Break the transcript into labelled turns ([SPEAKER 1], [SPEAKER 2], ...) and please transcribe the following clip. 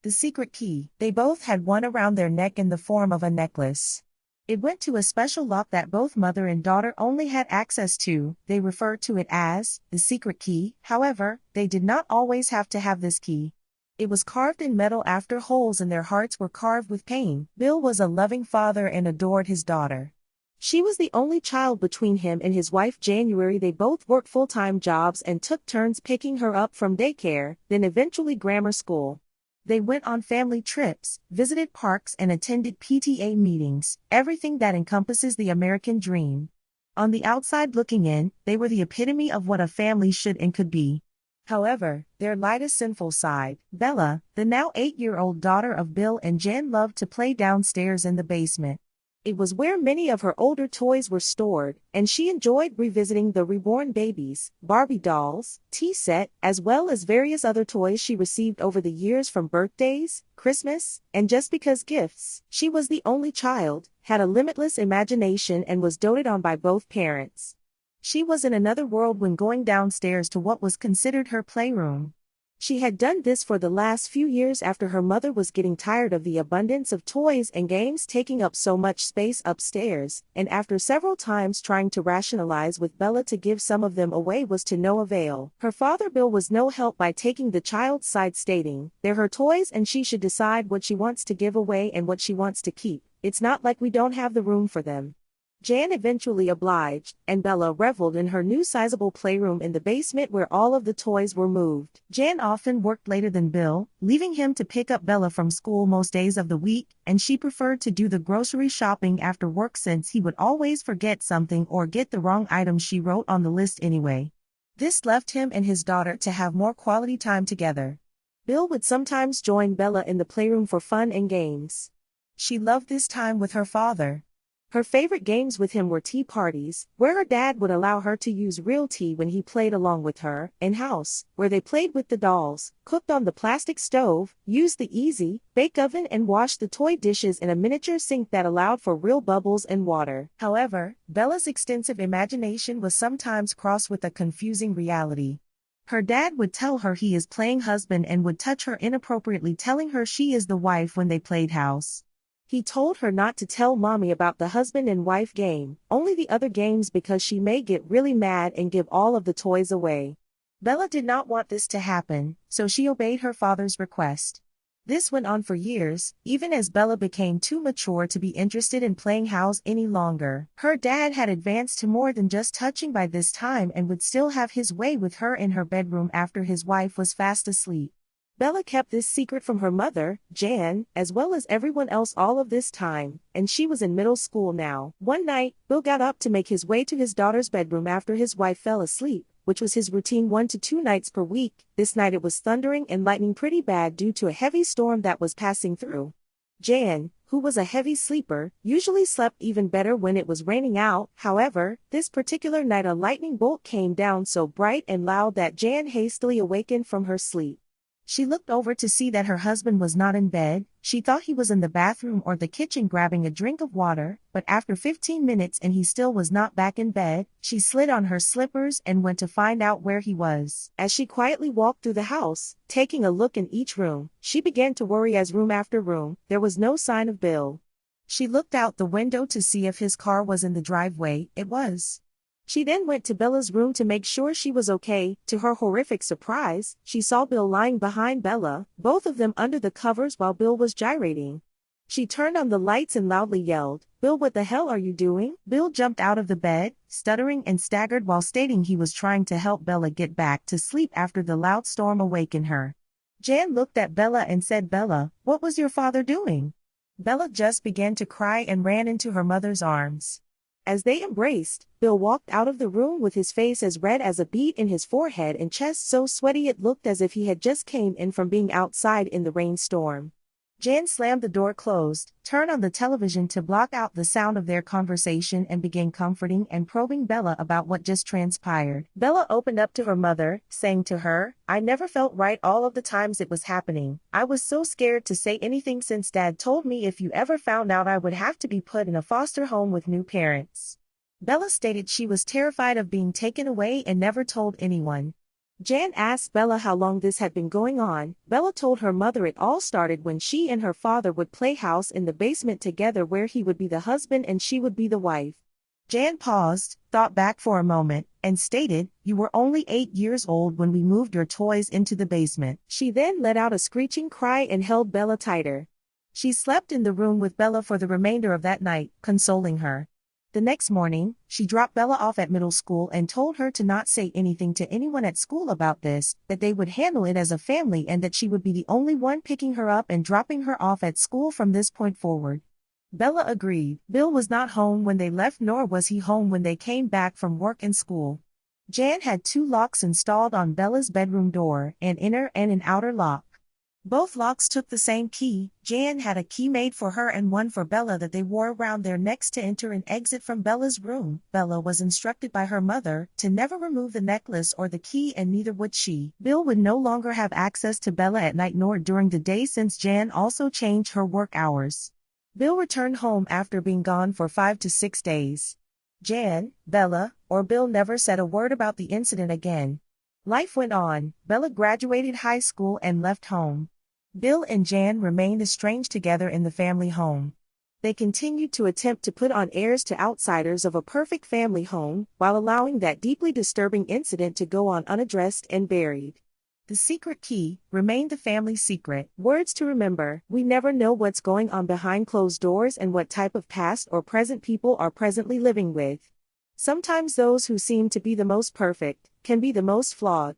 [SPEAKER 1] The secret key. They both had one around their neck in the form of a necklace. It went to a special lock that both mother and daughter only had access to. They referred to it as the secret key. However, they did not always have to have this key. It was carved in metal after holes in their hearts were carved with pain. Bill was a loving father and adored his daughter. She was the only child between him and his wife January. They both worked full-time jobs and took turns picking her up from daycare, then eventually grammar school. They went on family trips, visited parks and attended PTA meetings, everything that encompasses the American dream. On the outside looking in, they were the epitome of what a family should and could be. However, there lied a sinful side. Bella, the now 8-year-old daughter of Bill and Jan, loved to play downstairs in the basement. It was where many of her older toys were stored, and she enjoyed revisiting the reborn babies, Barbie dolls, tea set, as well as various other toys she received over the years from birthdays, Christmas, and just because gifts. She was the only child, had a limitless imagination and was doted on by both parents. She was in another world when going downstairs to what was considered her playroom. She had done this for the last few years after her mother was getting tired of the abundance of toys and games taking up so much space upstairs, and after several times trying to rationalize with Bella to give some of them away was to no avail. Her father Bill was no help by taking the child's side, stating, "They're her toys and she should decide what she wants to give away and what she wants to keep. It's not like we don't have the room for them." Jan eventually obliged, and Bella reveled in her new sizable playroom in the basement where all of the toys were moved. Jan often worked later than Bill, leaving him to pick up Bella from school most days of the week, and she preferred to do the grocery shopping after work since he would always forget something or get the wrong item she wrote on the list anyway. This left him and his daughter to have more quality time together. Bill would sometimes join Bella in the playroom for fun and games. She loved this time with her father. Her favorite games with him were tea parties, where her dad would allow her to use real tea when he played along with her, and house, where they played with the dolls, cooked on the plastic stove, used the easy bake oven and washed the toy dishes in a miniature sink that allowed for real bubbles and water. However, Bella's extensive imagination was sometimes crossed with a confusing reality. Her dad would tell her he is playing husband and would touch her inappropriately, telling her she is the wife when they played house. He told her not to tell mommy about the husband and wife game, only the other games because she may get really mad and give all of the toys away. Bella did not want this to happen, so she obeyed her father's request. This went on for years, even as Bella became too mature to be interested in playing house any longer. Her dad had advanced to more than just touching by this time and would still have his way with her in her bedroom after his wife was fast asleep. Bella kept this secret from her mother, Jan, as well as everyone else all of this time, and she was in middle school now. One night, Bill got up to make his way to his daughter's bedroom after his wife fell asleep, which was his routine 1 to 2 nights per week. This night it was thundering and lightning pretty bad due to a heavy storm that was passing through. Jan, who was a heavy sleeper, usually slept even better when it was raining out. However, this particular night a lightning bolt came down so bright and loud that Jan hastily awakened from her sleep. She looked over to see that her husband was not in bed. She thought he was in the bathroom or the kitchen grabbing a drink of water, but after 15 minutes and he still was not back in bed, she slid on her slippers and went to find out where he was. As she quietly walked through the house, taking a look in each room, she began to worry as room after room, there was no sign of Bill. She looked out the window to see if his car was in the driveway. It was. She then went to Bella's room to make sure she was okay. To her horrific surprise, she saw Bill lying behind Bella, both of them under the covers while Bill was gyrating. She turned on the lights and loudly yelled, "Bill, what the hell are you doing?" Bill jumped out of the bed, stuttering and staggered while stating he was trying to help Bella get back to sleep after the loud storm awakened her. Jan looked at Bella and said, "Bella, what was your father doing?" Bella just began to cry and ran into her mother's arms. As they embraced, Bill walked out of the room with his face as red as a beet in his forehead and chest so sweaty it looked as if he had just came in from being outside in the rainstorm. Jan slammed the door closed, turned on the television to block out the sound of their conversation and began comforting and probing Bella about what just transpired. Bella opened up to her mother, saying to her, "I never felt right all of the times it was happening. I was so scared to say anything since Dad told me if you ever found out I would have to be put in a foster home with new parents." Bella stated she was terrified of being taken away and never told anyone. Jan asked Bella how long this had been going on. Bella told her mother it all started when she and her father would play house in the basement together, where he would be the husband and she would be the wife. Jan paused, thought back for a moment, and stated, "You were only 8 years old when we moved your toys into the basement." She then let out a screeching cry and held Bella tighter. She slept in the room with Bella for the remainder of that night, consoling her. The next morning, she dropped Bella off at middle school and told her to not say anything to anyone at school about this, that they would handle it as a family and that she would be the only one picking her up and dropping her off at school from this point forward. Bella agreed. Bill was not home when they left, nor was he home when they came back from work and school. Jan had two locks installed on Bella's bedroom door, an inner and an outer lock. Both locks took the same key. Jan had a key made for her and one for Bella that they wore around their necks to enter and exit from Bella's room. Bella was instructed by her mother to never remove the necklace or the key, and neither would she. Bill would no longer have access to Bella at night nor during the day, since Jan also changed her work hours. Bill returned home after being gone for 5 to 6 days. Jan, Bella, or Bill never said a word about the incident again. Life went on. Bella graduated high school and left home. Bill and Jan remained estranged together in the family home. They continued to attempt to put on airs to outsiders of a perfect family home, while allowing that deeply disturbing incident to go on unaddressed and buried. The secret key remained the family secret. Words to remember: we never know what's going on behind closed doors and what type of past or present people are presently living with. Sometimes those who seem to be the most perfect can be the most flawed.